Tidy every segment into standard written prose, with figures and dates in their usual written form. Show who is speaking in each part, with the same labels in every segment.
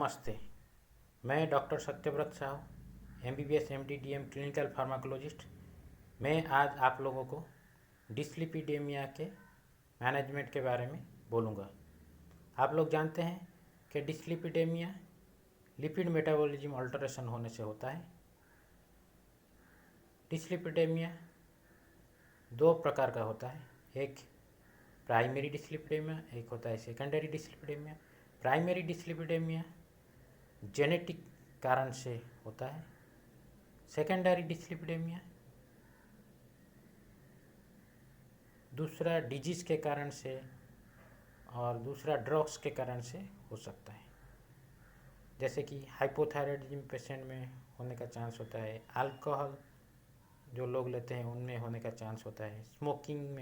Speaker 1: नमस्ते। मैं doctor Satyavrat Sahu, MBBS MD DM clinical pharmacologist. मैं आज आप लोगों को डिस्लिपिडेमिया के मैनेजमेंट के बारे में बोलूँगा। आप लोग जानते हैं कि डिस्लिपिडेमिया लिपिड मेटाबॉलिज्म अल्टरेशन होने से होता है। डिस्लिपिडेमिया दो प्रकार का होता है, एक प्राइमरी डिस्लिपिडेमिया, एक होता है secondary dyslipidemia. Primary dyslipidemia genetic कारण से होता है। सेकेंडरी डिस्लिपिडेमिया दूसरा डिजीज़ के कारण से और दूसरा ड्रग्स के कारण से हो सकता है। जैसे कि हाइपोथायराइडिज्म पेशेंट में होने का चांस होता है, अल्कोहल जो लोग लेते हैं उनमें होने का चांस होता है, स्मोकिंग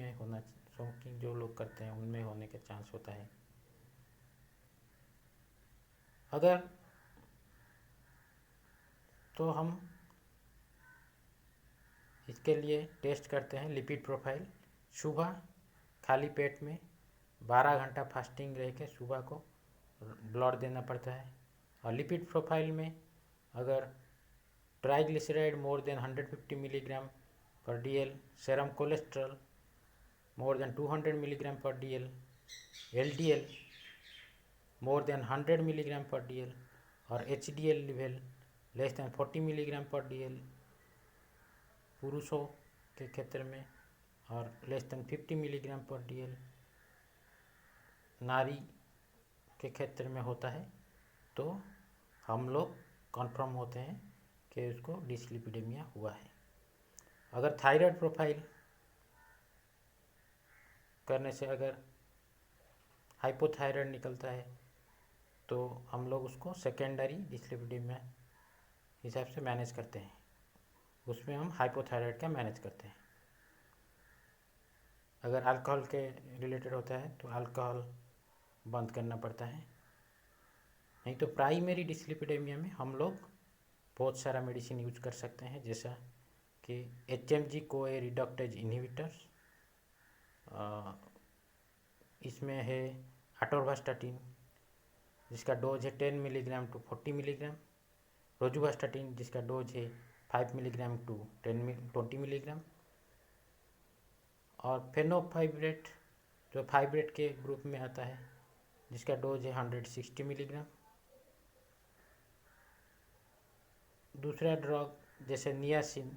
Speaker 1: जो लोग करते हैं उनमें होने का चांस होता है। अगर तो हम इसके लिए टेस्ट करते हैं लिपिड प्रोफाइल। सुबह खाली पेट में 12 घंटा फास्टिंग रह के सुबह को ब्लड देना पड़ता है। और लिपिड प्रोफाइल में अगर ट्राइग्लिसराइड मोर देन 150 मिलीग्राम पर DL, serum cholesterol more than 200 milligram पर DL, LDL more than 100 milligram पर DL और HDL level less than 40 milligram पर DL पुरुषों के क्षेत्र में और लेस देन 50 मिलीग्राम पर DL नारी के क्षेत्र में होता है, तो हम लोग कन्फर्म होते हैं कि उसको डिस्लिपिडेमिया हुआ है। अगर थायराइड प्रोफाइल करने से अगर हाइपोथायराइड निकलता है तो हम लोग उसको सेकेंडरी डिस्लिपिडेमिया हिसाब से मैनेज करते हैं। उसमें हम हाइपोथायराइड का मैनेज करते हैं। अगर अल्कोहल के रिलेटेड होता है तो अल्कोहल बंद करना पड़ता है। नहीं तो प्राइमरी डिस्लिपिडेमिया में हम लोग बहुत सारा मेडिसिन यूज कर सकते हैं, जैसा कि HMG CoA रिडक्टेज इन्हिबिटर्स, इसमें है अटोरवास्टाटिन जिसका डोज है 10 मिलीग्राम टू 40 मिलीग्राम, रोजुवास्टाटिन जिसका डोज है 5 मिलीग्राम टू 20 मिलीग्राम, और फेनोफाइब्रेट जो फाइब्रेट के ग्रुप में आता है जिसका डोज है 160 मिलीग्राम। दूसरा ड्रग जैसे नियासिन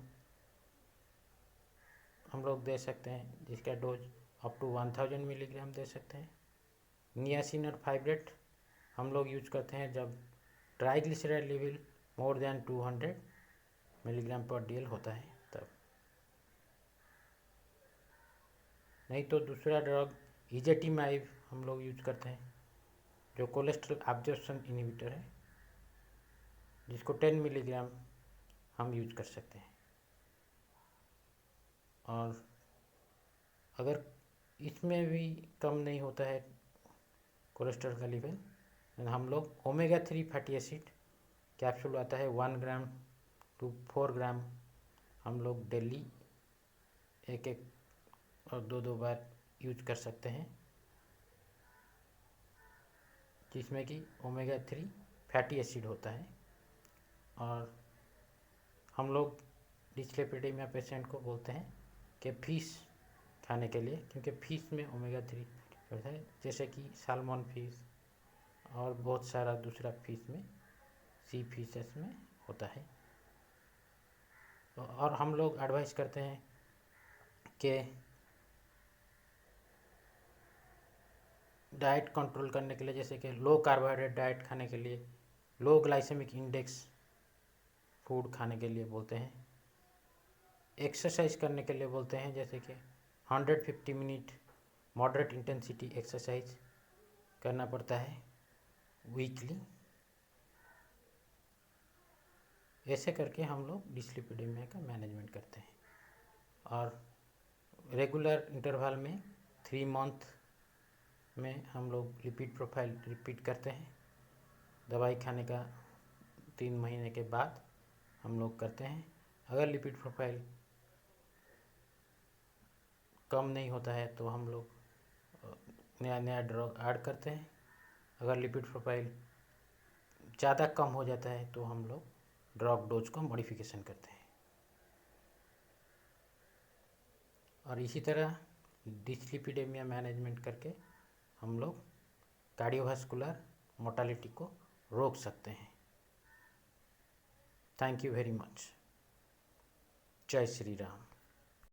Speaker 1: हम लोग दे सकते हैं जिसका डोज अप टू 1000 मिलीग्राम दे सकते हैं। नियासिन और फाइब्रेट हम लोग यूज करते हैं जब triglyceride level more than 200 milligram पर DL होता है तब। नहीं तो दूसरा ड्रग इजेटिमाइब हम लोग यूज करते हैं जो कोलेस्ट्रॉल एब्जॉर्प्शन इन्हिबिटर है, जिसको 10 मिलीग्राम हम यूज कर सकते हैं। और अगर इसमें भी कम नहीं होता है कोलेस्ट्रॉल का लेवल, हम लोग ओमेगा 3 फैटी एसिड कैप्सूल आता है 1 ग्राम टू 4 ग्राम हम लोग डेली एक और दो बार यूज कर सकते हैं, जिसमें कि ओमेगा 3 फैटी एसिड होता है। और हम लोग डिस्लिपिडेमिया पेशेंट को बोलते हैं कि फिश खाने के लिए, क्योंकि फिश में ओमेगा 3 होता है, जैसे कि साल्मन फिश और बहुत सारा दूसरा फिश में, सी फिशेस में होता है। और हम लोग एडवाइस करते हैं कि डाइट कंट्रोल करने के लिए, जैसे कि लो कार्बोहाइड्रेट डाइट खाने के लिए, लो ग्लाइसेमिक इंडेक्स फूड खाने के लिए बोलते हैं। एक्सरसाइज करने के लिए बोलते हैं, जैसे कि 150 मिनट मॉडरेट इंटेंसिटी एक्सरसाइज करना पड़ता है वीकली। ऐसे करके हम लोग डिस्लिपिडेमिया का मैनेजमेंट करते हैं। और रेगुलर इंटरवल में 3 मंथ में हम लोग लिपिड प्रोफाइल रिपीट करते हैं। दवाई खाने का 3 महीने के बाद हम लोग करते हैं। अगर लिपिड प्रोफाइल कम नहीं होता है तो हम लोग नया ड्रग ऐड करते हैं। अगर लिपिड प्रोफाइल ज़्यादा कम हो जाता है तो हम लोग ड्रग डोज को मॉडिफिकेशन करते हैं। और इसी तरह डिस्लिपिडेमिया मैनेजमेंट करके हम लोग कार्डियोवास्कुलर मोर्टालिटी को रोक सकते हैं। Thank you very much. जय श्री राम।